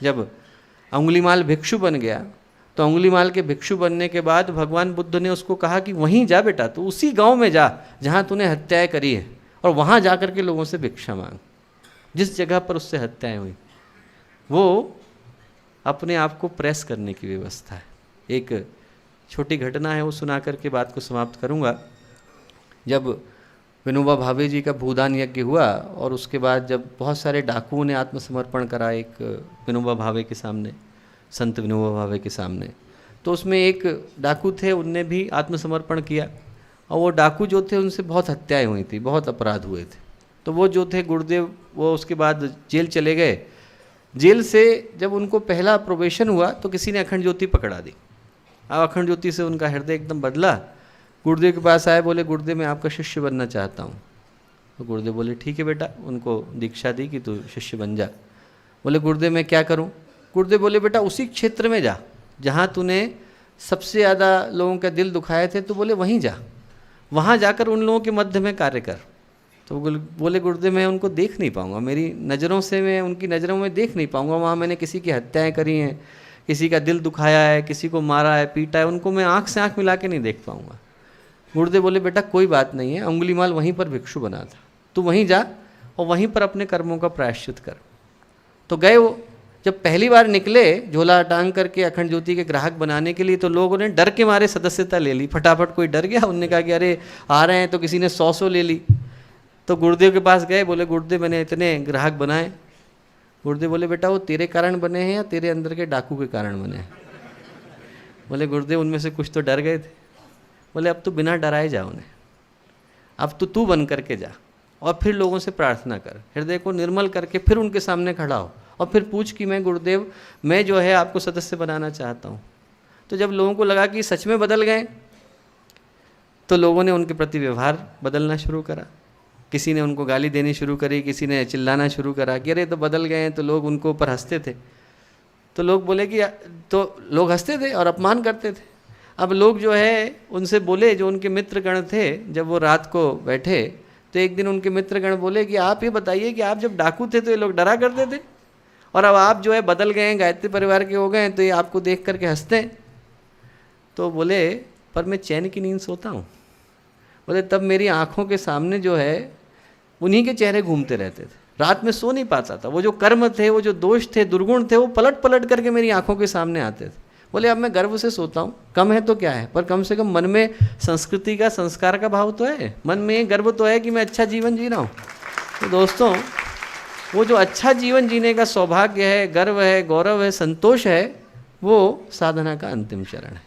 जब अंगुलीमाल भिक्षु बन गया तो अंगुलीमाल के भिक्षु बनने के बाद भगवान बुद्ध ने उसको कहा कि वहीं जा बेटा, तो उसी गांव में जा जहां तूने हत्याएं करी है, और वहां जा कर के लोगों से भिक्षा मांग। जिस जगह पर उससे हत्याएं हुई वो अपने आप को प्रेस करने की व्यवस्था है। एक छोटी घटना है, वो सुना करके बात को समाप्त करूंगा। जब विनोबा भावे जी का भूदान यज्ञ हुआ और उसके बाद जब बहुत सारे डाकुओं ने आत्मसमर्पण करा एक विनोबा भावे के सामने, संत विनोबा भावे के सामने, तो उसमें एक डाकू थे, उनने भी आत्मसमर्पण किया। और वो डाकू जो थे उनसे बहुत हत्याएं हुई थी, बहुत अपराध हुए थे। तो वो जो थे गुरुदेव, वो उसके बाद जेल चले गए। जेल से जब उनको पहला प्रोबेशन हुआ तो किसी ने अखंड ज्योति पकड़ा दी। अब अखंड ज्योति से उनका हृदय एकदम बदला। गुरुदेव के पास आए, बोले गुरुदेव मैं आपका शिष्य बनना चाहता हूँ। तो गुरुदेव बोले ठीक है बेटा, उनको दीक्षा दी कि तू शिष्य बन जा। बोले गुरुदेव मैं क्या करूँ? गुरुदेव बोले बेटा उसी क्षेत्र में जा जहाँ तूने सबसे ज़्यादा लोगों का दिल दुखाए थे, तो बोले वहीं जा, वहाँ जाकर उन लोगों के मध्य में कार्य कर। तो बोले गुरुदेव मैं उनको देख नहीं पाऊँगा, मेरी नज़रों से मैं उनकी नज़रों में देख नहीं पाऊँगा। वहाँ मैंने किसी की हत्याएँ करी हैं, किसी का दिल दुखाया है, किसी को मारा है, पीटा है, उनको मैं आँख से आँख मिला के नहीं देख पाऊँगा। गुरुदेव बोले बेटा कोई बात नहीं है, अंगुलीमाल वहीं पर भिक्षु बना था, तू वहीं जा और वहीं पर अपने कर्मों का प्रायश्चित कर। तो गए वो। जब पहली बार निकले झोला टांग करके अखंड ज्योति के ग्राहक बनाने के लिए, तो लोगों ने डर के मारे सदस्यता ले ली। फटाफट कोई डर गया, उनने कहा कि अरे आ रहे हैं, तो किसी ने 100 ले ली। तो गुरुदेव के पास गए, बोले गुरुदेव मैंने इतने ग्राहक बनाए। गुरुदेव बोले बेटा वो तेरे कारण बने हैं या तेरे अंदर के डाकू के कारण बने हैं? बोले गुरुदेव उनमें से कुछ तो डर गए थे। बोले अब तो बिना डराए जा उन्हें, अब तो तू बन करके जा और फिर लोगों से प्रार्थना कर, हृदय को निर्मल करके फिर उनके सामने खड़ा हो और फिर पूछ कि मैं गुरुदेव मैं जो है आपको सदस्य बनाना चाहता हूँ। तो जब लोगों को लगा कि सच में बदल गए, तो लोगों ने उनके प्रति व्यवहार बदलना शुरू करा। किसी ने उनको गाली देनी शुरू करी, किसी ने चिल्लाना शुरू करा कि अरे तो बदल गए हैं। तो लोग उनको ऊपर हंसते थे। तो लोग बोले कि तो लोग हंसते थे और अपमान करते थे। अब लोग जो है उनसे बोले, जो उनके मित्रगण थे, जब वो रात को बैठे तो एक दिन उनके मित्रगण बोले कि आप ये बताइए कि आप जब डाकू थे तो ये लोग डरा करते थे, और अब आप जो है बदल गए हैं, गायत्री परिवार के हो गए हैं, तो ये आपको देख करके हंसते हैं। तो बोले पर मैं चैन की नींद सोता हूँ। बोले तब मेरी आँखों के सामने जो है उन्हीं के चेहरे घूमते रहते थे, रात में सो नहीं पाता था। वो जो कर्म थे, वो जो दोष थे, दुर्गुण थे, वो पलट पलट करके मेरी आंखों के सामने आते थे। बोले अब मैं गर्व से सोता हूँ, कम है तो क्या है, पर कम से कम मन में संस्कृति का, संस्कार का भाव तो है, मन में ये गर्व तो है कि मैं अच्छा जीवन जी रहा हूँ। तो दोस्तों वो जो अच्छा जीवन जीने का सौभाग्य है, गर्व है, गौरव है, संतोष है, वो साधना का अंतिम चरण है।